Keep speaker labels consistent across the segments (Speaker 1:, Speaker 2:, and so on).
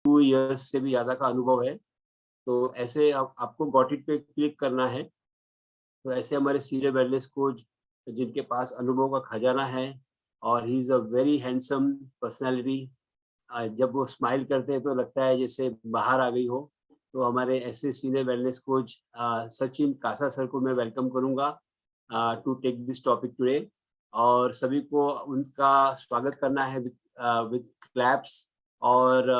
Speaker 1: 2 years से भी ज़्यादा का अनुभव है। तो ऐसे आपको गॉट इट पे क्लिक करना है। तो ऐसे हमारे सीनियर वेलनेस कोच जिनके पास अनुभव का खजाना है और he is a very handsome personality. जब वो स्माइल करते हैं तो लगता है जैसे बाहर आ गई हो। तो हमारे ऐसे senior wellness coach Sachin Kasa sir को मैं वेलकम करूँगा to take this topic today. और सभी को उनका स्वागत करना है विद क्लैप्स और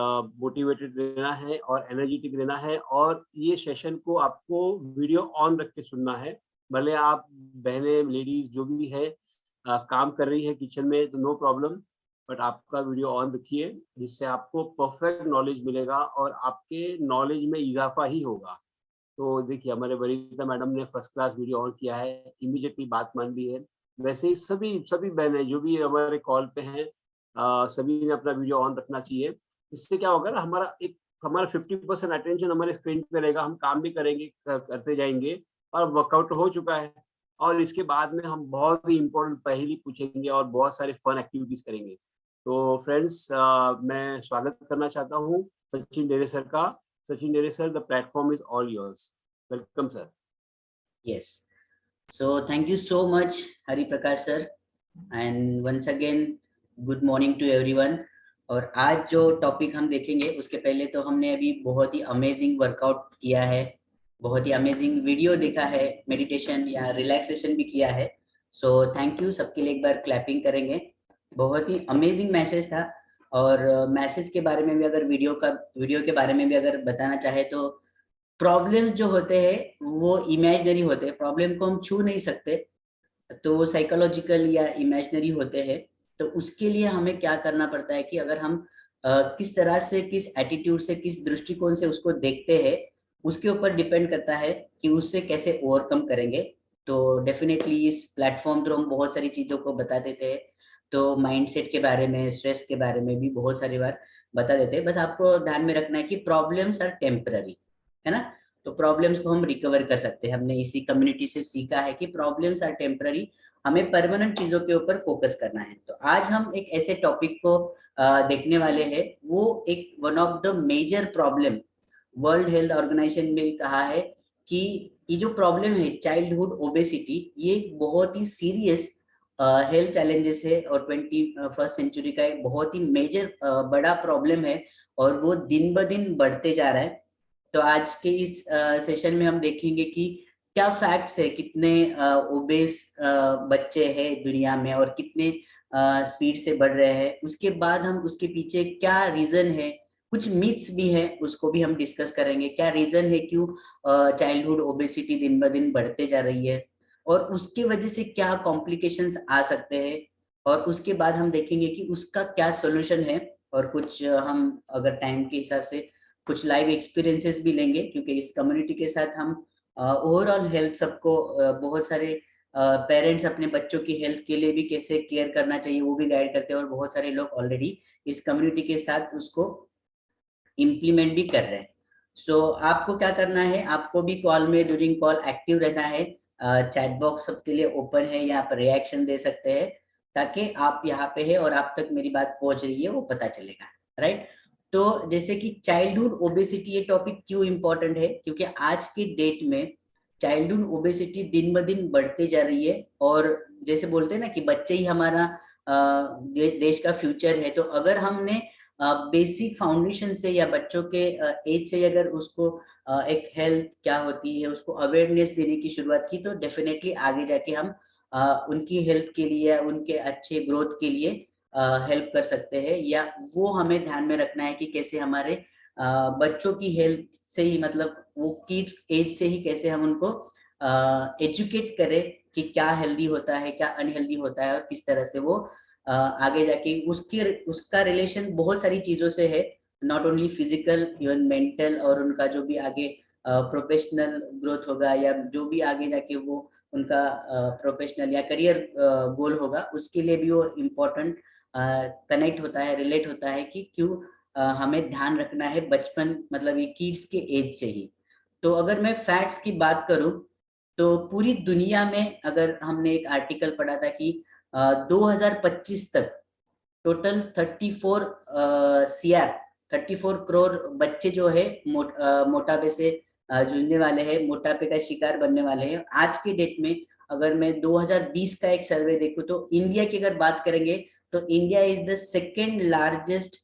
Speaker 1: मोटिवेटेड रहना है और एनर्जेटिक रहना है। और ये सेशन को आपको वीडियो ऑन रख के सुनना है। भले आप बहनें, लेडीज़ जो भी है काम कर रही है किचन में तो नो प्रॉब्लम, बट आपका वीडियो ऑन रखिए जिससे आपको परफेक्ट नॉलेज मिलेगा और आपके नॉलेज में इजाफा ही होगा। तो देखिए हमारे वरिता मैडम ने फर्स्ट क्लास वीडियो ऑन किया है, इमीडिएटली बात मान ली है। वैसे ही सभी सभी बहनें जो भी हमारे कॉल पे हैं सभी ने अपना वीडियो ऑन रखना चाहिए। इससे क्या होगा ना हमारा 50% अटेंशन हमारे स्क्रीन पे रहेगा, हम काम भी करेंगे करते जाएँगे और वर्कआउट हो चुका है। और इसके बाद में हम बहुत ही इम्पोर्टेंट पहेली पूछेंगे और बहुत सारे फन एक्टिविटीज़ करेंगे। तो फ्रेंड्स मैं स्वागत करना चाहता हूँ सचिन डेरे सर का। सचिन डेरे sir, the platform is all yours. Welcome sir.
Speaker 2: Yes. So thank you so much, Hari Prakash sir. And once again, good morning to everyone. और आज जो टॉपिक हम देखेंगे उसके पहले तो हमने अभी बहुत ही अमेजिंग वर्कआउट किया है, बहुत ही अमेजिंग वीडियो देखा है, मेडिटेशन या रिलैक्सेशन भी किया है। सो थैंक यू, सबके लिए एक बार क्लैपिंग करेंगे। बहुत ही अमेजिंग मैसेज था। और मैसेज के बारे में भी अगर वीडियो के बारे में भी अगर बताना चाहे तो प्रॉब्लम्स जो होते हैं वो इमेजिनरी होते हैं, प्रॉब्लम को हम छू नहीं सकते, तो वो साइकोलॉजिकल या इमेजिनरी होते हैं। तो उसके लिए हमें क्या करना पड़ता है कि अगर हम किस तरह से, किस एटीट्यूड से, किस दृष्टिकोण से उसको देखते हैं, उसके ऊपर डिपेंड करता है कि उससे कैसे ओवरकम करेंगे। तो डेफिनेटली इस प्लेटफॉर्म थ्रू हम बहुत सारी चीजों को बता देते हैं। तो माइंडसेट के बारे में, स्ट्रेस के बारे में भी बहुत सारी बार बता देते हैं। बस आपको ध्यान में रखना है कि प्रॉब्लम्स आर टेम्पररी, है ना। तो प्रॉब्लम्स को हम रिकवर कर सकते हैं। हमने इसी कम्युनिटी से सीखा है कि प्रॉब्लम्स आर टेम्पररी, हमें परमानेंट चीजों के ऊपर फोकस करना है। तो आज हम एक ऐसे टॉपिक को देखने वाले हैं, वो एक one of the major problem World Health Organization ने कहा है कि ये जो प्रॉब्लम है चाइल्डहुड ओबेसिटी, ये बहुत ही सीरियस हेल्थ चैलेंजेस है और 21st सेंचुरी का एक बहुत ही मेजर बड़ा प्रॉब्लम है और वो दिन ब दिन बढ़ते जा रहा है। तो आज के इस सेशन में हम देखेंगे कि क्या फैक्ट्स है, कितने ओबेस बच्चे हैं दुनिया में और कितने स्पीड से बढ़ रहे हैं। उसके बाद हम उसके पीछे क्या रीजन है, कुछ मिथ्स भी है उसको भी हम डिस्कस करेंगे। क्या रीजन है क्यों चाइल्डहुड ओबेसिटी दिन ब दिन बढ़ते जा रही है और उसके वजह से क्या कॉम्प्लिकेशंस आ सकते हैं, और उसके बाद हम देखेंगे कि उसका क्या सोल्यूशन है। और कुछ हम अगर टाइम के हिसाब से कुछ लाइव एक्सपीरियंसेस भी लेंगे, क्योंकि इस कम्युनिटी के साथ हम ओवरऑल हेल्थ सबको बहुत सारे पेरेंट्स अपने बच्चों की हेल्थ के लिए भी कैसे केयर करना चाहिए वो भी गाइड करते हैं, और बहुत सारे लोग ऑलरेडी इस कम्युनिटी के साथ उसको इम्प्लीमेंट भी कर रहे हैं। सो आपको क्या करना है, आपको भी कॉल में ड्यूरिंग कॉल एक्टिव रहना है। चैट बॉक्स सबके लिए ओपन है, यहाँ पर रिएक्शन दे सकते हैं ताकि आप यहाँ पे है और आप तक मेरी बात पहुंच रही है वो पता चलेगा, राइट। तो जैसे कि चाइल्डहुड ओबेसिटी ये टॉपिक क्यों इम्पोर्टेंट है, क्योंकि आज की डेट में चाइल्डहुड ओबेसिटी दिन ब दिन बढ़ते जा रही है। और जैसे बोलते हैं ना कि बच्चे ही हमारा देश का फ्यूचर है। तो अगर हमने बेसिक फाउंडेशन से या बच्चों के एज से अगर उसको एक हेल्थ क्या होती है उसको अवेयरनेस देने की शुरुआत की, तो डेफिनेटली आगे जाके हम उनकी हेल्थ के लिए, उनके अच्छे ग्रोथ के लिए हेल्प कर सकते हैं। या वो हमें ध्यान में रखना है कि कैसे हमारे बच्चों की हेल्थ से ही, मतलब वो किड्स एज से ही कैसे हम उनको एजुकेट करें कि क्या हेल्दी होता है, क्या अनहेल्दी होता है, और किस तरह से वो आगे जाके उसका रिलेशन बहुत सारी चीजों से है, not only physical, even mental, और उनका जो भी आगे प्रोफेशनल ग्रोथ होगा या जो भी आगे जाके वो उनका प्रोफेशनल या करियर गोल होगा, उसके लिए भी वो इम्पोर्टेंट कनेक्ट होता है, रिलेट होता है कि क्यों हमें ध्यान रखना है बचपन, मतलब ये किड्स के एज से ही। तो अगर मैं फैक्ट्स की बात करूं तो पूरी दुनिया में, अगर हमने एक आर्टिकल पढ़ा था कि 2025 तक टोटल 34 CR 34 करोड़ बच्चे जो है मोटापे से जूझने वाले हैं, मोटापे का शिकार बनने वाले हैं। आज के डेट में अगर मैं 2020 का एक सर्वे देखूं तो इंडिया की अगर बात करेंगे तो India is the second largest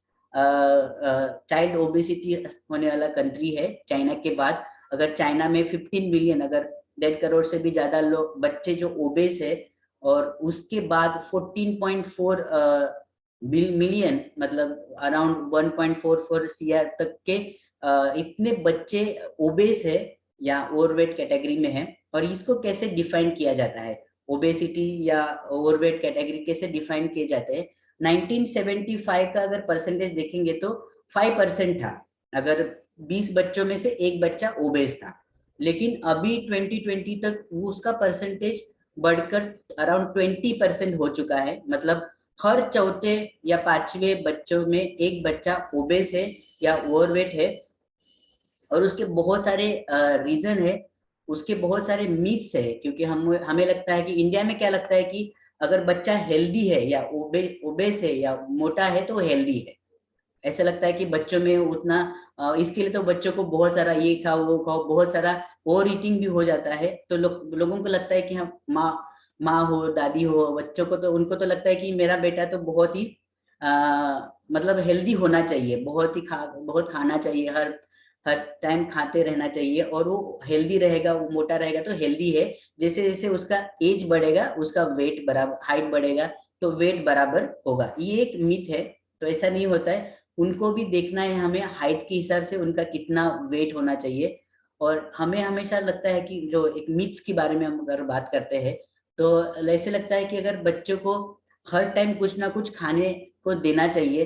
Speaker 2: child obesity होने वाला कंट्री है चाइना के बाद। अगर चाइना में 15 मिलियन, अगर 1.5 करोड़ से भी ज्यादा लोग बच्चे जो ओबेस है, और उसके बाद 14.4 मिलियन, मतलब अराउंड 1.44 CR तक के इतने बच्चे ओबेस है या ओवरवेट कैटेगरी में है। और इसको कैसे डिफाइन किया जाता है, ओबेसिटी या ओवरवेट कैटेगरी कैसे डिफाइन किए जाते हैं? 1975 का अगर परसेंटेज देखेंगे तो 5% था, अगर 20 बच्चों में से एक बच्चा ओबेस था। लेकिन अभी 2020 तक उसका परसेंटेज बढ़कर अराउंड 20% हो चुका है। मतलब हर चौथे या पांचवे बच्चों में एक बच्चा ओबेस है या ओवरवेट है। और उसके बहुत सारे रीजन है, उसके बहुत सारे मीथ्स है, क्योंकि हमें लगता है कि इंडिया में क्या लगता है कि अगर बच्चा हेल्दी है या ओबेस है या मोटा है तो हेल्दी है। ऐसा लगता है कि बच्चों में उतना इसके लिए तो बच्चों को बहुत सारा ये खाओ वो खाओ, बहुत सारा ओवर ईटिंग भी हो जाता है। तो लोगों को लगता है कि हम माँ हो, दादी हो, बच्चों को तो उनको तो लगता है कि मेरा बेटा तो बहुत ही मतलब हेल्दी होना चाहिए, बहुत खाना चाहिए, हर टाइम खाते रहना चाहिए, और वो हेल्दी रहेगा, वो मोटा रहेगा तो हेल्दी है। जैसे जैसे उसका एज बढ़ेगा उसका वेट बराबर, हाइट बढ़ेगा तो वेट बराबर होगा। ये एक मिथ है, तो ऐसा नहीं होता है। उनको भी देखना है हमें हाइट के हिसाब से उनका कितना वेट होना चाहिए। और हमें हमेशा लगता है कि जो एक मिथ्स के बारे में हम अगर बात करते हैं तो ऐसे लगता है कि अगर बच्चों को हर टाइम कुछ ना कुछ खाने को देना चाहिए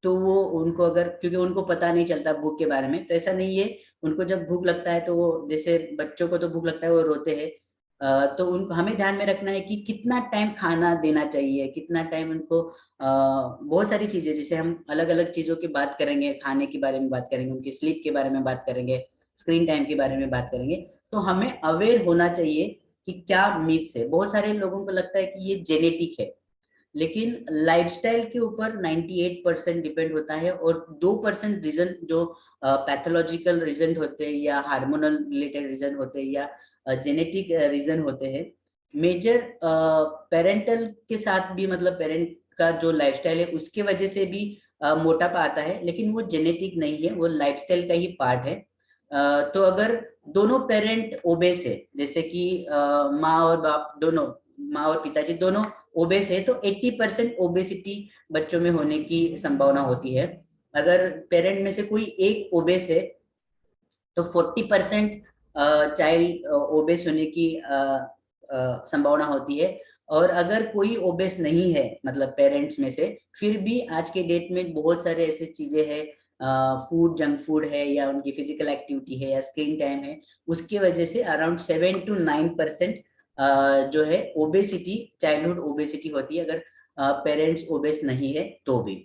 Speaker 2: तो वो उनको, अगर क्योंकि उनको पता नहीं चलता भूख के बारे में, तो ऐसा नहीं है। उनको जब भूख लगता है तो वो, जैसे बच्चों को तो भूख लगता है वो रोते हैं, तो उनको हमें ध्यान में रखना है कि कितना टाइम खाना देना चाहिए, कितना टाइम उनको बहुत सारी चीजें, जैसे हम अलग अलग चीजों की बात करेंगे, खाने के बारे में बात करेंगे, उनकी स्लीप के बारे में बात करेंगे, स्क्रीन टाइम के बारे में बात करेंगे। तो हमें अवेयर होना चाहिए कि क्या मीट्स है। बहुत सारे लोगों को लगता है कि ये जेनेटिक है, लेकिन लाइफस्टाइल के ऊपर 98% डिपेंड होता है, और 2% रीजन जो पैथोलॉजिकल रीजन होते हैं या हार्मोनल रिलेटेड रीजन होते हैं या जेनेटिक रीजन होते हैं। मेजर पेरेंटल के साथ भी, मतलब पेरेंट का जो लाइफस्टाइल है उसके वजह से भी मोटापा आता है, लेकिन वो जेनेटिक नहीं है, वो लाइफस्टाइल का ही पार्ट है। तो अगर दोनों पेरेंट ओबेस है, जैसे कि माँ और बाप दोनों, माँ और पिताजी दोनों ओबेस है, तो 80% ओबेसिटी बच्चों में होने की संभावना होती है। अगर पेरेंट में से कोई एक ओबेस है तो 40% चाइल्ड ओबेस होने की संभावना होती है। और अगर कोई ओबेस नहीं है, मतलब पेरेंट्स में से, फिर भी आज के डेट में बहुत सारे ऐसे चीजें हैं, फूड, जंक फूड है या उनकी फिजिकल एक्टिविटी है या स्क्रीन टाइम है, उसकी वजह से अराउंड 7 to 9% जो है ओबेसिटी, चाइल्डहुड ओबेसिटी होती है, अगर पेरेंट्स ओबेस नहीं है तो भी।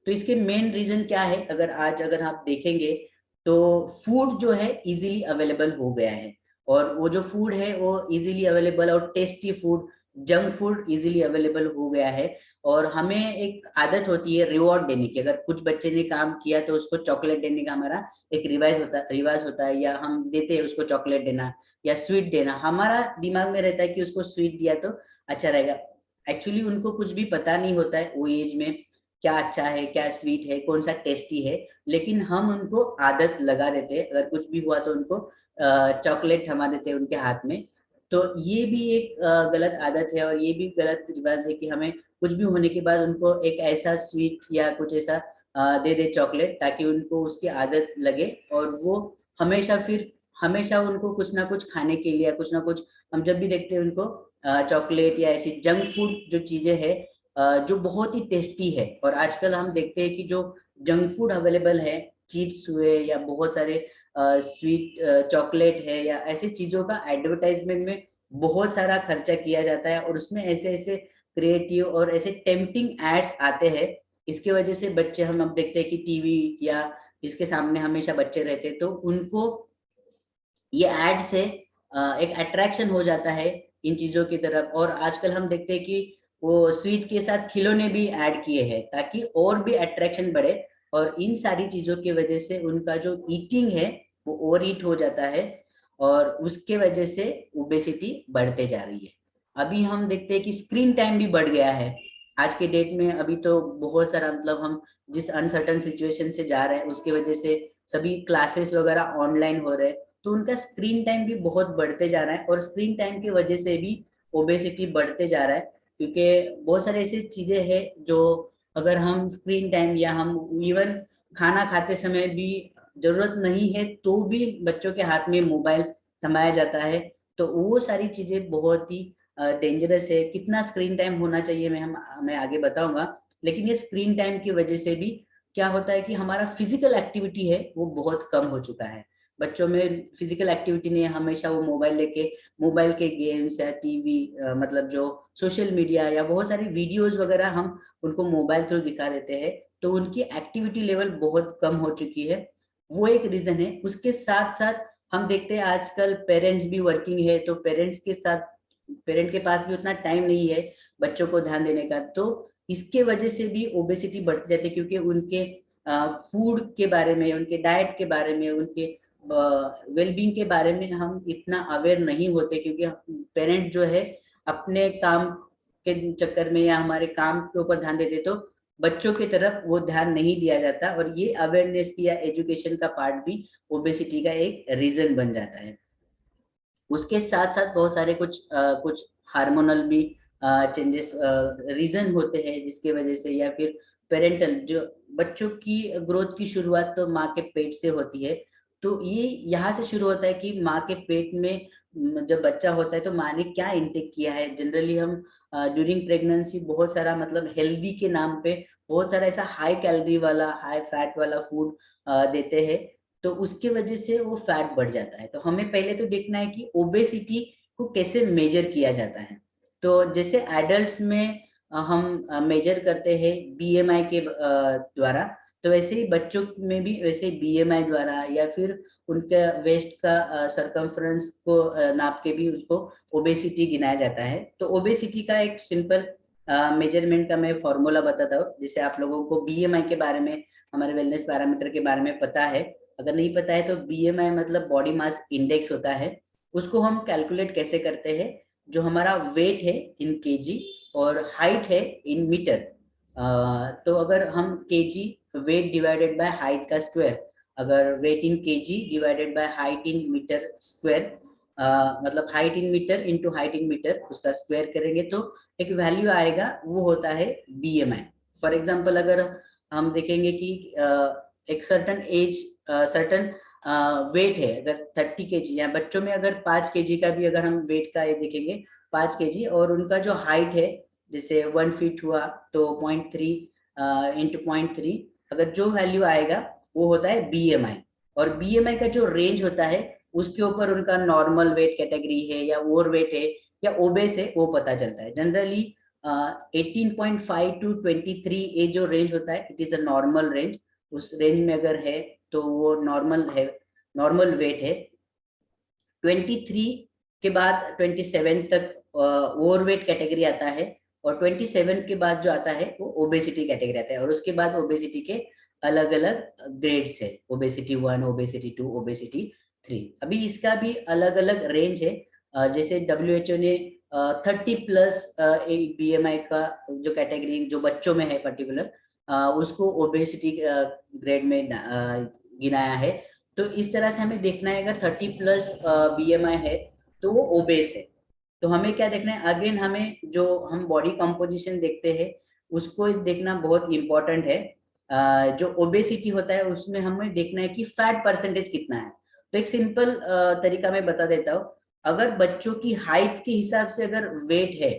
Speaker 2: तो इसके मेन रीजन क्या है, अगर आप देखेंगे तो फूड जो है इजीली अवेलेबल हो गया है, और वो जो फूड है वो इजीली अवेलेबल और tasty food, junk food easily available हो गया है। और हमें एक आदत होती है रिवॉर्ड देने की, अगर कुछ बच्चे ने काम किया तो उसको चॉकलेट देने का हमारा एक रिवाज होता है, या हम देते हैं उसको चॉकलेट देना या स्वीट देना। हमारा दिमाग में रहता है कि उसको स्वीट दिया तो अच्छा रहेगा। एक्चुअली उनको कुछ भी पता नहीं होता है वो एज में, क्या अच्छा है, क्या स्वीट है, कौन सा टेस्टी है, लेकिन हम उनको आदत लगा देते हैं। अगर कुछ भी हुआ तो उनको चॉकलेट थमा देते हैं उनके हाथ में। तो ये भी एक गलत आदत है, और ये भी गलत रिवाज है कि हमें कुछ भी होने के बाद उनको एक ऐसा स्वीट या कुछ ऐसा दे दे चॉकलेट, ताकि उनको उसकी आदत लगे, और वो हमेशा उनको कुछ ना कुछ खाने के लिए, कुछ ना कुछ, हम जब भी देखते हैं उनको चॉकलेट या ऐसी जंक फूड जो चीजें है जो बहुत ही टेस्टी है। और आजकल हम देखते हैं कि जो जंक फूड अवेलेबल है, चिप्स हुए या बहुत सारे स्वीट चॉकलेट है या ऐसी चीजों का एडवर्टाइजमेंट में बहुत सारा खर्चा किया जाता है, और उसमें ऐसे ऐसे क्रिएटिव और ऐसे टेम्पटिंग एड्स आते हैं। इसके वजह से बच्चे, हम अब देखते हैं कि टीवी या इसके सामने हमेशा बच्चे रहते हैं, तो उनको ये एड से एक अट्रैक्शन हो जाता है इन चीजों की तरफ। और आजकल हम देखते हैं कि वो स्वीट के साथ खिलौने भी ऐड किए हैं ताकि और भी अट्रैक्शन बढ़े, और इन सारी चीजों की वजह से उनका जो ईटिंग है वो ओवर ईट हो जाता है और उसके वजह से ओबेसिटी बढ़ते जा रही है। अभी हम देखते हैं कि स्क्रीन टाइम भी बढ़ गया है आज के डेट में। अभी तो बहुत सारा मतलब हम जिस अनसर्टन सिचुएशन से जा रहे हैं उसकी वजह से सभी क्लासेस वगैरह ऑनलाइन हो रहे हैं, तो उनका स्क्रीन टाइम भी बहुत बढ़ते जा रहा है और स्क्रीन टाइम की वजह से भी ओबेसिटी बढ़ते जा रहा है। क्योंकि बहुत सारे ऐसी चीजें हैं जो अगर हम स्क्रीन टाइम या हम इवन खाना खाते समय भी जरूरत नहीं है तो भी बच्चों के हाथ में मोबाइल थमाया जाता है, तो वो सारी चीजें बहुत ही डेंजरस है। कितना स्क्रीन टाइम होना चाहिए मैं आगे बताऊंगा, लेकिन ये स्क्रीन टाइम की वजह से भी क्या होता है कि हमारा फिजिकल एक्टिविटी है वो बहुत कम हो चुका है। बच्चों में फिजिकल एक्टिविटी नहीं है, हमेशा वो मोबाइल लेके मोबाइल के गेम्स या टीवी मतलब जो सोशल मीडिया या बहुत सारी वीडियोस वगैरह हम उनको मोबाइल थ्रू दिखा देते हैं, तो उनकी एक्टिविटी लेवल बहुत कम हो चुकी है। वो एक रीजन है। उसके साथ साथ हम देखते हैं आजकल पेरेंट्स भी वर्किंग है, तो पेरेंट के पास भी उतना टाइम नहीं है बच्चों को ध्यान देने का, तो इसके वजह से भी ओबेसिटी बढ़ती जाती है। क्योंकि उनके फूड के बारे में, उनके डाइट के बारे में, उनके वेलबींग के बारे में हम इतना अवेयर नहीं होते, क्योंकि पेरेंट जो है अपने काम के चक्कर में या हमारे काम के ऊपर ध्यान देते, तो बच्चों की तरफ वो ध्यान नहीं दिया जाता और ये अवेयरनेस या एजुकेशन का पार्ट भी ओबेसिटी का एक रीजन बन जाता है। उसके साथ साथ बहुत सारे कुछ हार्मोनल भी चेंजेस रीजन होते हैं जिसके वजह से, या फिर पेरेंटल, जो बच्चों की ग्रोथ की शुरुआत तो माँ के पेट से होती है, तो ये यहाँ से शुरू होता है कि माँ के पेट में जब बच्चा होता है तो माँ ने क्या इंटेक किया है। जनरली हम ड्यूरिंग प्रेगनेंसी बहुत सारा मतलब हेल्दी के नाम पे बहुत सारा ऐसा हाई कैलोरी वाला, हाई फैट वाला फूड देते हैं, तो उसके वजह से वो फैट बढ़ जाता है। तो हमें पहले तो देखना है कि ओबेसिटी को कैसे मेजर किया जाता है। तो जैसे एडल्ट्स में हम मेजर करते हैं बीएमआई के द्वारा, तो वैसे ही बच्चों में भी वैसे बीएमआई द्वारा या फिर उनके वेस्ट का सरकमफ्रेंस को नाप के भी उसको ओबेसिटी गिनाया जाता है। तो ओबेसिटी का एक सिंपल मेजरमेंट का मैं फॉर्मूला बताता हूँ। जैसे आप लोगों को बीएमआई के बारे में, हमारे वेलनेस पैरामीटर के बारे में पता है, अगर नहीं पता है तो बीएमआई मतलब बॉडी मास इंडेक्स होता है। उसको हम कैलकुलेट कैसे करते हैं, जो हमारा वेट है इन केजी और हाइट है इन मीटर, तो अगर हम KG weight divided by height का स्क्वायर, अगर weight in KG divided by height in metre square, मतलब height in metre into height in metre, उसका स्क्वायर करेंगे तो एक वैल्यू आएगा, वो होता है बीएमआई। फॉर एग्जांपल अगर हम देखेंगे कि एक सर्टन एज, सर्टन वेट है, अगर 30 केजी, या बच्चों में अगर 5 केजी का भी अगर हम वेट का देखेंगे 5 केजी, और उनका जो हाइट है जैसे 1 फीट हुआ तो 0.3 इंटू 0.3, अगर जो वैल्यू आएगा वो होता है बीएमआई। और बीएमआई का जो रेंज होता है उसके ऊपर उनका नॉर्मल वेट कैटेगरी है या ओवर वेट है या ओबेस है वो पता चलता है। जनरली 18.5 टू 23 ये जो रेंज होता है it is a normal range. उस रेंज में अगर है तो वो नॉर्मल है, नॉर्मल वेट है। 23 के बाद 27 तक ओवरवेट कैटेगरी आता है, और 27 के बाद जो आता है वो ओबेसिटी कैटेगरी आता है, और उसके बाद ओबेसिटी के अलग अलग ग्रेड्स है, ओबेसिटी 1, ओबेसिटी 2, ओबेसिटी 3। अभी इसका भी अलग अलग रेंज है। जैसे WHO ने 30 प्लस बीएमआई का जो कैटेगरी जो बच्चों में है पर्टिकुलर, उसको ओबेसिटी ग्रेड में गिनाया है। तो इस तरह से हमें देखना है अगर 30 प्लस बीएमआई है तो वो ओबेस है। तो हमें क्या देखना है, अगेन हमें जो हम बॉडी कंपोजिशन देखते हैं उसको देखना बहुत इंपॉर्टेंट है। जो ओबेसिटी होता है उसमें हमें देखना है कि फैट परसेंटेज कितना है। तो एक सिंपल तरीका मैं बता देता हूँ, अगर बच्चों की हाइट के हिसाब से अगर वेट है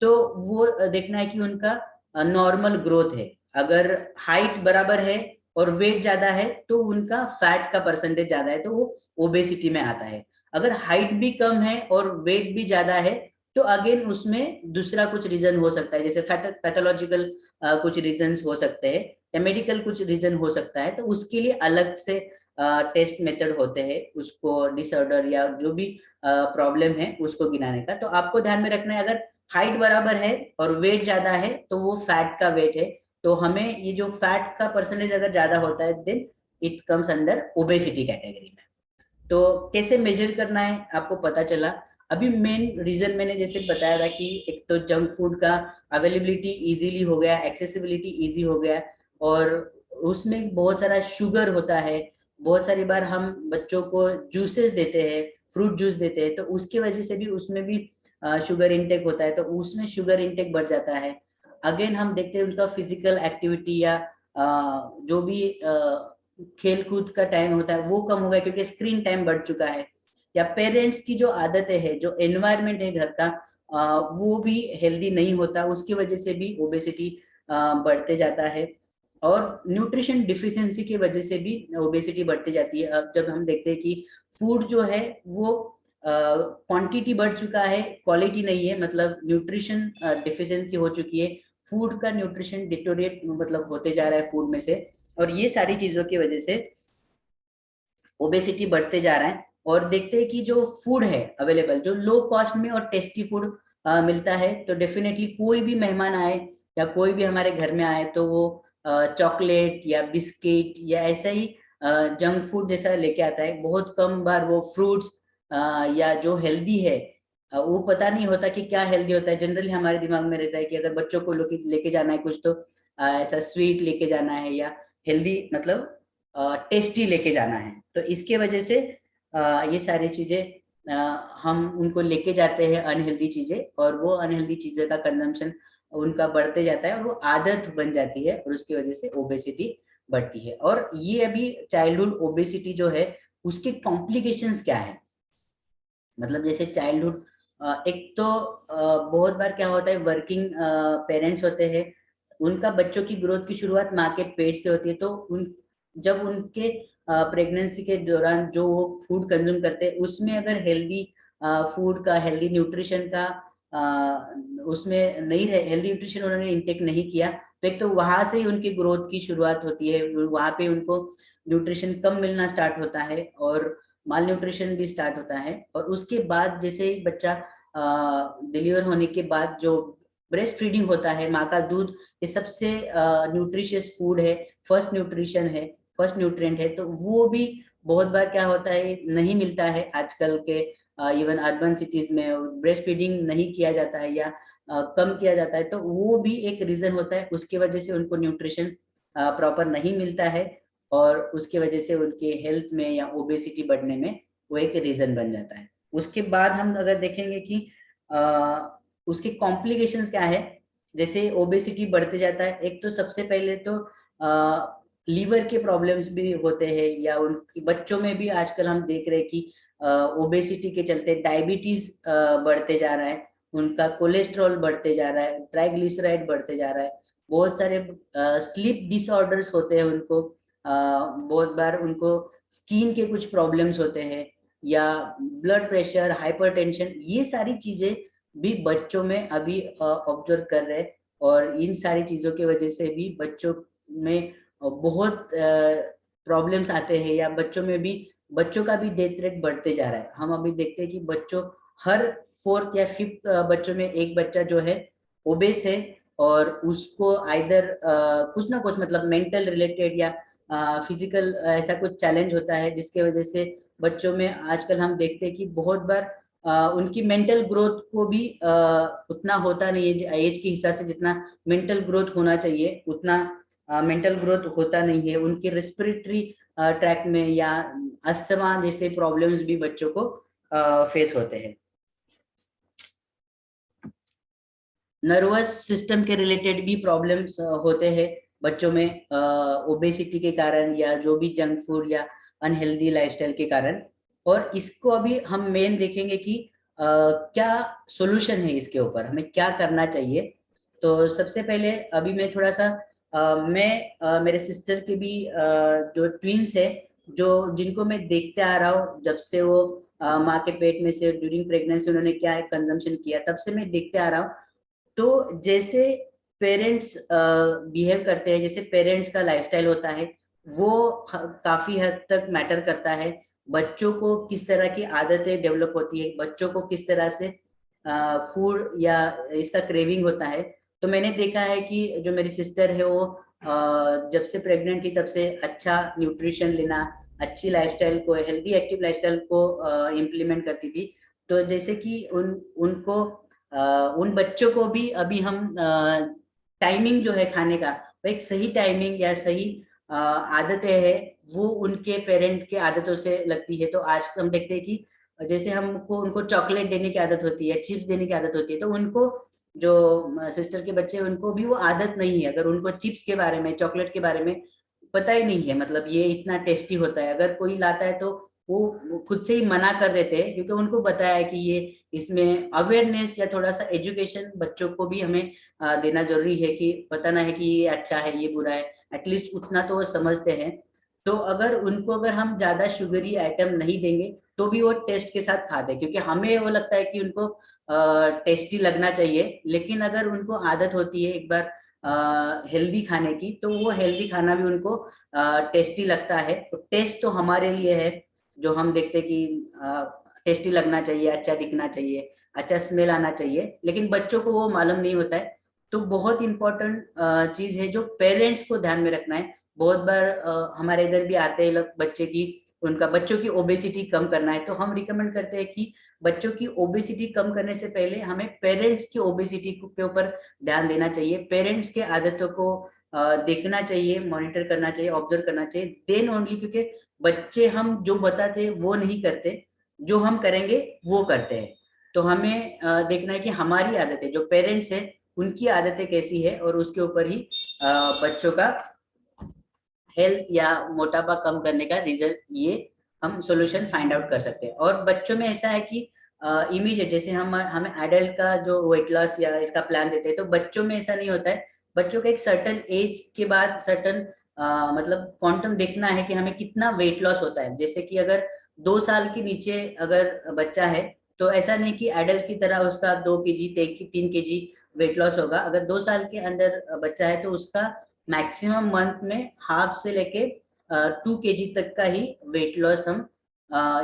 Speaker 2: तो वो देखना है कि उनका नॉर्मल ग्रोथ है। अगर हाइट बराबर है और वेट ज्यादा है तो उनका फैट का परसेंटेज ज्यादा है, तो वो ओबेसिटी में आता है। अगर हाइट भी कम है और वेट भी ज्यादा है तो अगेन उसमें दूसरा कुछ रीजन हो सकता है, जैसे पैथोलॉजिकल कुछ रीजन हो सकते हैं या मेडिकल कुछ रीजन हो सकता है, तो उसके लिए अलग से टेस्ट मेथड होते हैं उसको डिसऑर्डर या जो भी प्रॉब्लम है उसको गिनाने का। तो आपको ध्यान में रखना है, अगर हाइट बराबर है और वेट ज्यादा है तो वो फैट का वेट है, तो हमें ये जो फैट का परसेंटेज अगर ज्यादा होता है then it comes under obesity category में। तो कैसे मेजर करना है आपको पता चला। अभी मेन रीजन मैंने जैसे बताया था कि एक तो जंक फूड का अवेलेबिलिटी इजीली हो गया, एक्सेसिबिलिटी इजी हो गया, और उसमें बहुत सारा शुगर होता है। बहुत सारी बार हम बच्चों को जूसेस देते हैं, फ्रूट जूस देते हैं, तो उसकी वजह से भी उसमें भी शुगर इनटेक होता है, तो उसमें शुगर इनटेक बढ़ जाता है। अगेन हम देखते हैं उनका फिजिकल एक्टिविटी या जो भी खेल कूद का टाइम होता है वो कम हो गया क्योंकि स्क्रीन टाइम बढ़ चुका है। या पेरेंट्स की जो आदतें है, जो एनवायरनमेंट है घर का, वो भी हेल्दी नहीं होता, उसकी वजह से भी ओबेसिटी बढ़ते जाता है। और न्यूट्रिशन डिफिशियंसी की वजह से भी ओबेसिटी बढ़ती जाती है। अब जब हम देखते हैं कि फूड जो है वो क्वांटिटी बढ़ चुका है, क्वालिटी नहीं है, मतलब न्यूट्रिशन डिफिशियंसी हो चुकी है, फूड का न्यूट्रिशन डिटोरिएट मतलब होते जा रहा है फूड में से, और ये सारी चीजों की वजह से ओबेसिटी बढ़ते जा रहा है। और देखते हैं कि जो फूड है अवेलेबल, जो लो कॉस्ट में और टेस्टी फूड मिलता है, तो डेफिनेटली कोई भी मेहमान आए या कोई भी हमारे घर में आए तो वो चॉकलेट या बिस्किट या ऐसा ही जंक फूड जैसा लेके आता है। बहुत कम बार वो फ्रूट्स या जो हेल्दी है वो पता नहीं होता कि क्या हेल्दी होता है। जनरली हमारे दिमाग में रहता है कि अगर बच्चों को लेके जाना है कुछ, तो ऐसा स्वीट लेके जाना है या हेल्दी मतलब टेस्टी लेके जाना है। तो इसके वजह से ये सारी चीजें हम उनको लेके जाते हैं अनहेल्दी चीजें, और वो अनहेल्दी चीजें का कंजम्पशन उनका बढ़ते जाता है और वो आदत बन जाती है, और उसकी वजह से ओबेसिटी बढ़ती है। और ये अभी चाइल्डहुड ओबेसिटी जो है उसके कॉम्प्लिकेशंस क्या है, मतलब जैसे चाइल्डहुड, एक तो बहुत बार क्या होता है, वर्किंग पेरेंट्स होते हैं, उनका बच्चों की ग्रोथ की शुरुआत माँ के पेट से होती है, तो जब उनके प्रेगनेंसी के दौरान जो वो फूड कंज्यूम करते हैं उसमें अगर हेल्दी फूड का, हेल्दी न्यूट्रिशन का उसमें नहीं है, हेल्दी न्यूट्रिशन उन्होंने इंटेक नहीं किया, तो एक तो वहां से ही उनकी ग्रोथ की शुरुआत होती है, वहां पे उनको न्यूट्रिशन कम मिलना स्टार्ट होता है और माल न्यूट्रिशन भी स्टार्ट होता है। और उसके बाद जैसे ही बच्चा डिलीवर होने के बाद जो ब्रेस्ट फीडिंग होता है, माँ का दूध, ये सबसे न्यूट्रिशियस फूड है, फर्स्ट न्यूट्रिशन है, फर्स्ट न्यूट्रिएंट है, तो वो भी बहुत बार क्या होता है नहीं मिलता है। आजकल के इवन अर्बन सिटीज में ब्रेस्ट फीडिंग नहीं किया जाता है या कम किया जाता है, तो वो भी एक रीजन होता है, उसकी वजह से उनको न्यूट्रिशन प्रॉपर नहीं मिलता है, और उसकी वजह से उनके हेल्थ में या ओबेसिटी बढ़ने में वो एक रीजन बन जाता है। उसके बाद हम अगर देखेंगे कि उसके कॉम्प्लिकेशंस क्या है, जैसे ओबेसिटी बढ़ते जाता है, एक तो सबसे पहले तो लीवर के प्रॉब्लम्स भी होते हैं, या उनकी बच्चों में भी आजकल हम देख रहे हैं कि ओबेसिटी के चलते डायबिटीज बढ़ते जा रहा है, उनका कोलेस्ट्रॉल बढ़ते जा रहा है, ट्राइग्लिसराइड बढ़ते जा रहा है, बहुत सारे स्लीप डिसऑर्डर्स होते हैं उनको, बहुत बार उनको स्किन के कुछ प्रॉब्लम्स होते हैं, या ब्लड प्रेशर, हाइपरटेंशन, ये सारी चीजें भी बच्चों में अभी ऑब्जर्व कर रहे हैं। और इन सारी चीजों की वजह से भी बच्चों में बहुत प्रॉब्लम्स आते हैं, या बच्चों में भी, बच्चों का भी डेथ रेट बढ़ते जा रहा है। हम अभी देखते हैं कि बच्चों, हर 4th या 5th बच्चों में एक बच्चा जो है ओबेस है, और उसको आइदर कुछ ना कुछ मतलब मेंटल रिलेटेड या फिजिकल ऐसा कुछ चैलेंज होता है, जिसके वजह से बच्चों में आजकल हम देखते हैं कि बहुत बार उनकी मेंटल ग्रोथ को भी उतना होता नहीं है, एज के हिसाब से जितना मेंटल ग्रोथ होना चाहिए उतना मेंटल ग्रोथ होता नहीं है। उनकी रेस्पिरेटरी ट्रैक में या अस्थमा जैसे प्रॉब्लम्स भी बच्चों को फेस होते हैं। नर्वस सिस्टम के रिलेटेड भी प्रॉब्लम्स होते हैं बच्चों में ओबेसिटी के कारण, या जो भी जंक फूड या अनहेल्दी लाइफस्टाइल के कारण। और इसको अभी हम मेन देखेंगे कि क्या सॉल्यूशन है इसके ऊपर, हमें क्या करना चाहिए। तो सबसे पहले अभी मैं थोड़ा सा मैं मेरे सिस्टर के भी जो ट्विंस है, जो जिनको मैं देखते आ रहा हूँ जब से वो माँ के पेट में से ड्यूरिंग प्रेगनेंसी उन्होंने क्या कंजम्पशन किया, तब से मैं देखते आ रहा हूँ। तो जैसे पेरेंट्स बिहेव करते हैं, जैसे पेरेंट्स का लाइफस्टाइल होता है, वो काफी हद तक मैटर करता है। बच्चों को किस तरह की आदतें डेवलप होती है, बच्चों को किस तरह से फूड या इसका क्रेविंग होता है। तो मैंने देखा है कि जो मेरी सिस्टर है वो जब से प्रेग्नेंट थी तब से अच्छा न्यूट्रिशन लेना, अच्छी लाइफस्टाइल को, हेल्दी एक्टिव लाइफस्टाइल को इम्प्लीमेंट करती थी। तो जैसे कि उनको उन बच्चों को भी अभी हम टाइमिंग जो है खाने का, वो एक सही टाइमिंग या सही आदतें है, वो उनके पेरेंट के आदतों से लगती है। तो आज हम देखते हैं कि जैसे हमको उनको चॉकलेट देने की आदत होती है, चिप्स देने की आदत होती है, तो उनको जो सिस्टर के बच्चे उनको भी वो आदत नहीं है। अगर उनको चिप्स के बारे में, चॉकलेट के बारे में पता ही नहीं है, मतलब ये इतना टेस्टी होता है, अगर कोई लाता है तो वो खुद से ही मना कर देते हैं, क्योंकि उनको बताया है कि ये इसमें अवेयरनेस या थोड़ा सा एजुकेशन बच्चों को भी हमें देना जरूरी है, कि बताना है कि ये अच्छा है, ये बुरा है, एटलीस्ट उतना तो वो समझते हैं। तो अगर हम ज्यादा शुगरी आइटम नहीं देंगे तो भी वो टेस्ट के साथ खाते हैं, क्योंकि हमें वो लगता है कि उनको टेस्टी लगना चाहिए, लेकिन अगर उनको आदत होती है एक बार हेल्दी खाने की, तो वो हेल्दी खाना भी उनको टेस्टी लगता है। तो टेस्ट तो हमारे लिए है, जो हम देखते हैं कि टेस्टी लगना चाहिए, अच्छा दिखना चाहिए, अच्छा स्मेल आना चाहिए, लेकिन बच्चों को वो मालूम नहीं होता है। तो बहुत इंपॉर्टेंट चीज है जो पेरेंट्स को ध्यान में रखना है। बहुत बार हमारे इधर भी आते हैं लोग बच्चे की, उनका बच्चों की ओबेसिटी कम करना है, तो हम रिकमेंड करते हैं कि बच्चों की ओबेसिटी कम करने से पहले हमें पेरेंट्स की ओबेसिटी के ऊपर ध्यान देना चाहिए, पेरेंट्स के आदतों को देखना चाहिए, मॉनिटर करना चाहिए, ऑब्जर्व करना चाहिए, देन ओनली, क्योंकि बच्चे हम जो बताते हैं वो नहीं करते, जो हम करेंगे वो करते हैं। तो हमें देखना है कि हमारी आदतें, जो पेरेंट्स है उनकी आदतें कैसी है, और उसके ऊपर ही बच्चों का हेल्थ या मोटापा कम करने का रिजल्ट, ये हम सॉल्यूशन फाइंड आउट कर सकते हैं। और बच्चों में ऐसा है कि इमीडिएट, जैसे हमें एडल्ट का जो वेट लॉस या इसका प्लान देते हैं, तो बच्चों में ऐसा नहीं होता है। बच्चों का एक सर्टन एज के बाद सर्टन मतलब क्वांटम देखना है कि हमें कितना वेट लॉस होता है। जैसे कि अगर 2 साल के नीचे अगर बच्चा है, तो ऐसा नहीं कि एडल्ट की तरह उसका 2 kg 3 kg वेट लॉस होगा। अगर 2 साल के अंदर बच्चा है तो उसका मैक्सिमम मंथ में हाफ से लेके 2 kg तक का ही वेट लॉस हम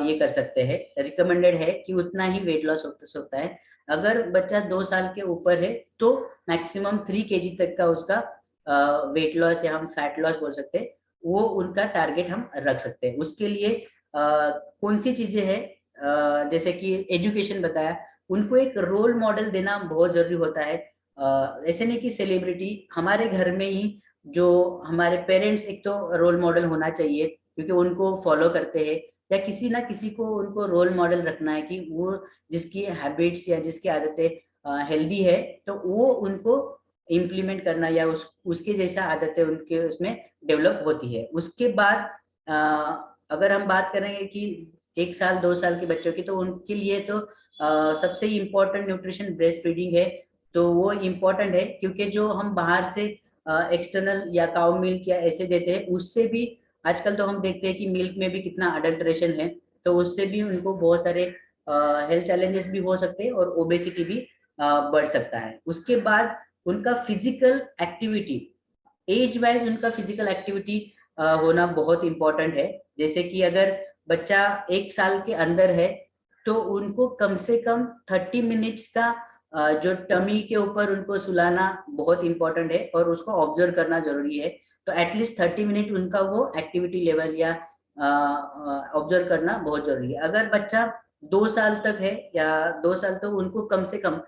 Speaker 2: ये कर सकते हैं। रिकमेंडेड है कि उतना ही वेट लॉस होता है। अगर बच्चा 2 साल के ऊपर है तो मैक्सिमम 3 kg तक का उसका वेट लॉस या हम फैट लॉस बोल सकते हैं, वो उनका टारगेट हम रख सकते हैं। उसके लिए कौन सी चीजें हैं, जैसे कि एजुकेशन बताया, उनको एक रोल मॉडल देना बहुत जरूरी होता है। ऐसे नहीं कि सेलिब्रिटी, हमारे घर में ही जो हमारे पेरेंट्स एक तो रोल मॉडल होना चाहिए, क्योंकि उनको फॉलो करते हैं, या किसी ना किसी को उनको रोल मॉडल रखना है कि वो जिसकी हैबिट्स या जिसकी आदतें हेल्दी है, तो वो उनको इम्प्लीमेंट करना, या उसके जैसा आदतें उनके उसमें डेवलप होती है। उसके बाद अगर हम बात करेंगे कि 1 साल 2 साल के बच्चों की, तो उनके लिए तो सबसे इम्पोर्टेंट न्यूट्रिशन ब्रेस्ट फीडिंग है। तो वो इम्पोर्टेंट है, क्योंकि जो हम बाहर से एक्सटर्नल या काउ मिल्क या ऐसे देते हैं, उससे भी आजकल तो हम देखते हैं कि मिल्क में भी कितना अडल्ट्रेशन है, तो उससे भी उनको बहुत सारे हेल्थ चैलेंजेस भी हो सकते हैं, और ओबेसिटी भी बढ़ सकता है। उसके बाद उनका फिजिकल एक्टिविटी, एज वाइज उनका फिजिकल एक्टिविटी होना बहुत इंपॉर्टेंट है। जैसे कि अगर बच्चा 1 साल के अंदर है, तो उनको कम से कम 30 मिनट्स का जो टमी के ऊपर उनको सुलाना बहुत इंपॉर्टेंट है, और उसको ऑब्जर्व करना जरूरी है। तो एटलीस्ट 30 मिनट उनका वो एक्टिविटी लेवल या ऑब्जर्व करना बहुत जरूरी है। अगर बच्चा 2 साल तक है या 2 साल, तो उनको कम से कम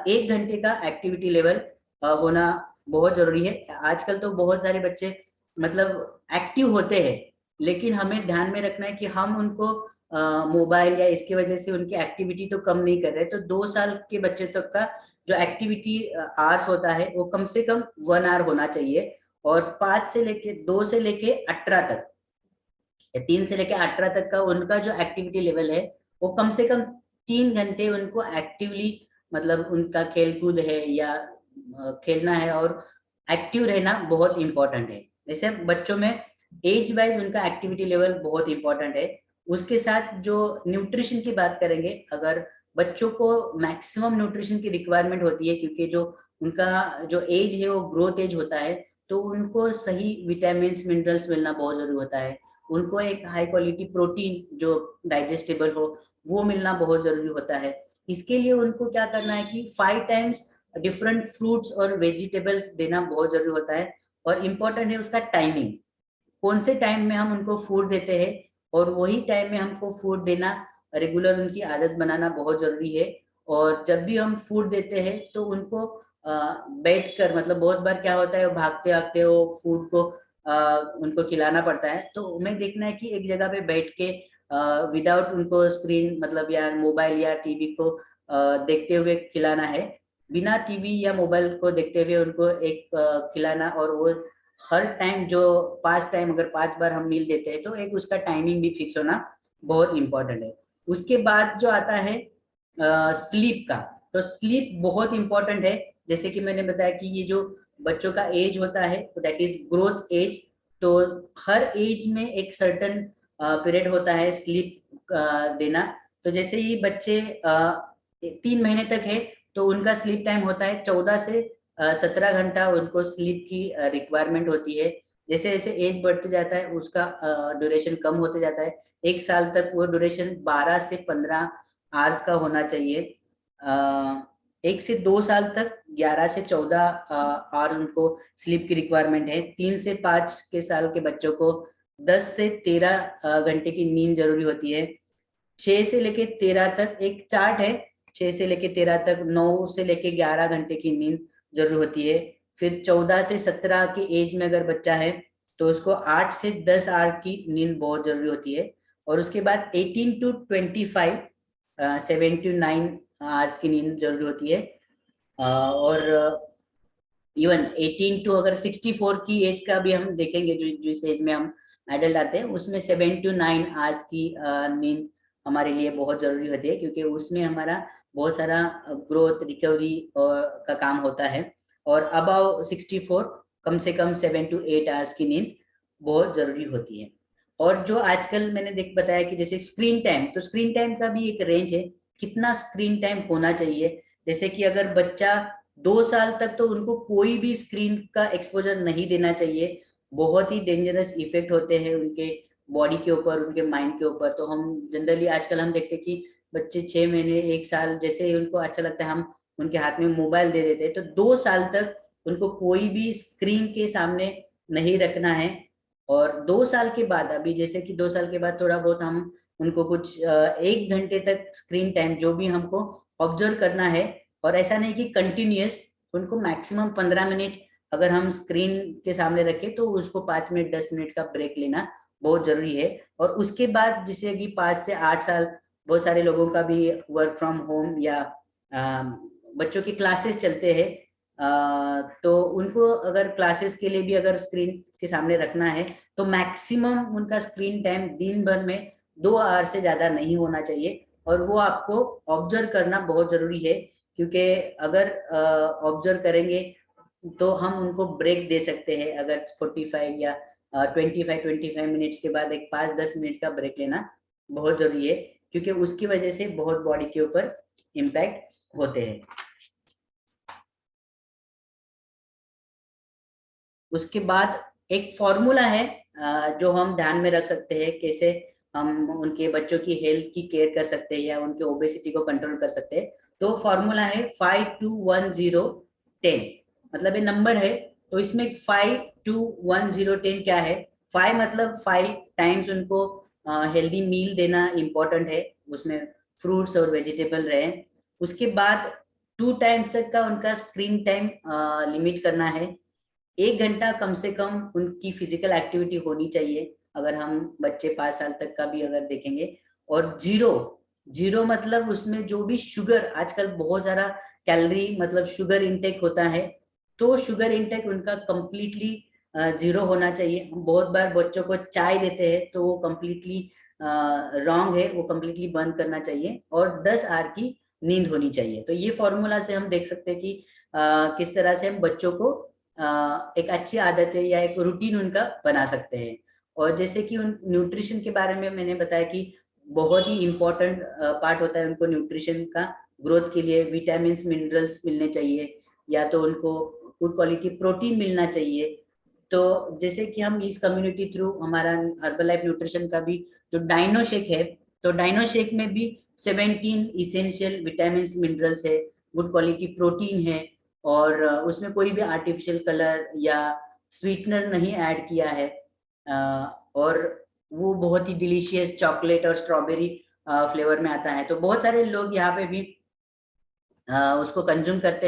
Speaker 2: 1 घंटे का एक्टिविटी लेवल होना बहुत जरूरी है। आजकल तो बहुत सारे बच्चे मतलब एक्टिव होते हैं, लेकिन हमें ध्यान में रखना है कि हम उनको मोबाइल या इसकी वजह से उनकी एक्टिविटी तो कम नहीं कर रहे। तो 2 साल के बच्चे तक का जो एक्टिविटी आवर्स होता है, वो कम से कम 1 आवर होना चाहिए। और 2 से लेके 18 तक, 3 से लेके 18 तक का उनका जो एक्टिविटी लेवल है, वो कम से कम 3 घंटे उनको एक्टिवली, मतलब उनका खेल कूद है या खेलना है, और एक्टिव रहना बहुत इंपॉर्टेंट है। जैसे बच्चों में एज वाइज उनका एक्टिविटी लेवल बहुत इंपॉर्टेंट है। उसके साथ जो न्यूट्रिशन की बात करेंगे, अगर बच्चों को मैक्सिमम न्यूट्रिशन की रिक्वायरमेंट होती है, क्योंकि जो उनका जो एज है वो ग्रोथ एज होता है, तो उनको सही विटामिन मिनरल्स मिलना बहुत जरूरी होता है। उनको एक हाई क्वालिटी प्रोटीन जो डाइजेस्टेबल हो, वो मिलना बहुत जरूरी होता है। इसके लिए उनको क्या करना है कि 5 टाइम्स डिफरेंट फ्रूट्स और वेजिटेबल्स देना बहुत जरूरी होता है। और इम्पोर्टेंट है उसका टाइमिंग, कौन से टाइम में हम उनको फूड देते हैं, और वही टाइम में हमको फूड देना, रेगुलर उनकी आदत बनाना बहुत जरूरी है। और जब भी हम फूड देते हैं तो उनको बैठ कर, मतलब बहुत बार क्या होता है, भागते भागते वो फूड को उनको खिलाना पड़ता है, तो हमें देखना है कि एक जगह पे बैठ के विदाउट उनको स्क्रीन, मतलब या मोबाइल या टीवी को देखते हुए खिलाना है, बिना टीवी या मोबाइल को देखते हुए उनको एक खिलाना। और वो हर टाइम जो 5 टाइम, अगर 5 बार हम मील देते हैं तो एक उसका टाइमिंग भी फिक्स होना बहुत इंपॉर्टेंट है। उसके बाद जो आता है स्लीप का, तो स्लीप बहुत इंपॉर्टेंट है। जैसे कि मैंने बताया कि ये जो बच्चों का एज होता है दैट इज ग्रोथ एज, तो हर एज में एक सर्टन पीरियड होता है स्लीप देना। तो जैसे ही बच्चे 3 महीने तक है तो उनका स्लीप टाइम होता है 14 से 17 घंटा, उनको स्लीप की रिक्वायरमेंट होती है। जैसे जैसे एज बढ़ते जाता है उसका ड्यूरेशन कम होते जाता है। 1 साल तक वो ड्यूरेशन 12 से 15 आवर्स का होना चाहिए। 1 से 2 साल तक 11 से 14 आवर उनको स्लीप की रिक्वायरमेंट है। 3 से 5 के साल के बच्चों को 10 से 13 घंटे की नींद जरूरी होती है। 6 से लेके 13 तक एक चार्ट है, 6 से लेके 13 तक 9 से लेके 11 घंटे की नींद जरूरी होती है। फिर 14 से 17 की एज में अगर बच्चा है तो उसको 8 से 10 आवर की नींद बहुत जरूरी होती है। और उसके बाद 18 to 25 7 to 9 आवर्स की नींद जरूरी होती है। और इवन 18 टू अगर 64 की एज का भी हम देखेंगे, जो जिस एज में हम एडल्ट आते हैं, उसमें 7 to 9 आवर्स की नींद हमारे लिए बहुत जरूरी होती है, क्योंकि उसमें हमारा बहुत सारा ग्रोथ रिकवरी का काम होता है। और अबाव 64 कम से कम 7 to 8 आवर्स की नींद बहुत जरूरी होती है। और जो आजकल मैंने बताया कि जैसे स्क्रीन टाइम, तो स्क्रीन टाइम का भी एक रेंज है, कितना स्क्रीन टाइम होना चाहिए। जैसे कि अगर बच्चा 2 साल तक तो उनको कोई भी स्क्रीन का एक्सपोजर नहीं देना चाहिए, बहुत ही डेंजरस इफेक्ट होते हैं उनके बॉडी के ऊपर, उनके माइंड के ऊपर। तो हम जनरली आजकल हम देखते हैं कि बच्चे 6 महीने 1 साल जैसे ही उनको अच्छा लगता है हम उनके हाथ में मोबाइल दे देते हैं, तो 2 साल तक उनको कोई भी स्क्रीन के सामने नहीं रखना है। और 2 साल के बाद, अभी जैसे कि 2 साल के बाद थोड़ा बहुत हम उनको कुछ 1 घंटे तक स्क्रीन टाइम जो भी हमको ऑब्जर्व करना है, और ऐसा नहीं कि कंटिन्यूअस, उनको मैक्सिमम 15 मिनट अगर हम स्क्रीन के सामने रखें तो उसको 5 मिनट 10 मिनट का ब्रेक लेना बहुत जरूरी है। और उसके बाद जैसे कि 5 से 8 साल, बहुत सारे लोगों का भी वर्क फ्रॉम होम या बच्चों की क्लासेस चलते हैं, तो उनको अगर क्लासेस के लिए भी अगर स्क्रीन के सामने रखना है तो मैक्सिमम उनका स्क्रीन टाइम दिन भर में 2 आवर से ज्यादा नहीं होना चाहिए। और वो आपको ऑब्जर्व करना बहुत जरूरी है, क्योंकि अगर ऑब्जर्व करेंगे तो हम उनको ब्रेक दे सकते हैं। अगर 45 या 25 मिनट्स के बाद एक 5-10 मिनट का ब्रेक लेना बहुत जरूरी है, क्योंकि उसकी वजह से बहुत बॉडी के ऊपर इम्पैक्ट होते हैं। उसके बाद एक फॉर्मूला है जो हम ध्यान में रख सकते हैं, कैसे हम उनके बच्चों की हेल्थ की केयर कर सकते हैं या उनके ओबेसिटी को कंट्रोल कर सकते हैं। तो फॉर्मूला है 5 2 1 0 10, मतलब ये नंबर है। तो इसमें 5 2 1 0 10 क्या है? 5 मतलब 5 टाइम्स उनको हेल्दी मील देना इम्पोर्टेंट है, उसमें फ्रूट्स और वेजिटेबल रहे। उसके बाद 2 टाइम्स तक का उनका स्क्रीन टाइम लिमिट करना है। 1 घंटा कम से कम उनकी फिजिकल एक्टिविटी होनी चाहिए, अगर हम बच्चे 5 साल तक का भी अगर देखेंगे। और जीरो मतलब उसमें जो भी शुगर, आजकल बहुत सारा कैलोरी मतलब शुगर इनटेक होता है, तो शुगर इनटेक उनका कंप्लीटली जीरो होना चाहिए। हम बहुत बार बच्चों को चाय देते हैं तो वो कंप्लीटली रॉन्ग है, वो कंप्लीटली बंद करना चाहिए। और 10 आवर की नींद होनी चाहिए। तो ये फॉर्मूला से हम देख सकते हैं कि किस तरह से हम बच्चों को एक अच्छी आदत है या एक रूटीन उनका बना सकते हैं। और जैसे कि उन न्यूट्रिशन के बारे में मैंने बताया कि बहुत ही इम्पोर्टेंट पार्ट होता है उनको न्यूट्रिशन का, ग्रोथ के लिए विटामिन मिनरल्स मिलने चाहिए, या तो उनको गुड क्वालिटी प्रोटीन मिलना चाहिए। तो जैसे कि हम इस कम्युनिटी थ्रू हमारा हर्बल लाइफ न्यूट्रिशन का भी जो डाइनो शेक है, तो डाइनो शेक में भी 17 इसेंशियल विटामिन मिनरल्स है, गुड क्वालिटी प्रोटीन है, और उसमें कोई भी आर्टिफिशियल कलर या स्वीटनर नहीं ऐड किया है, और वो बहुत ही डिलीशियस चॉकलेट और स्ट्रॉबेरी फ्लेवर में आता है। तो बहुत सारे लोग यहाँ पे भी उसको कंज्यूम करते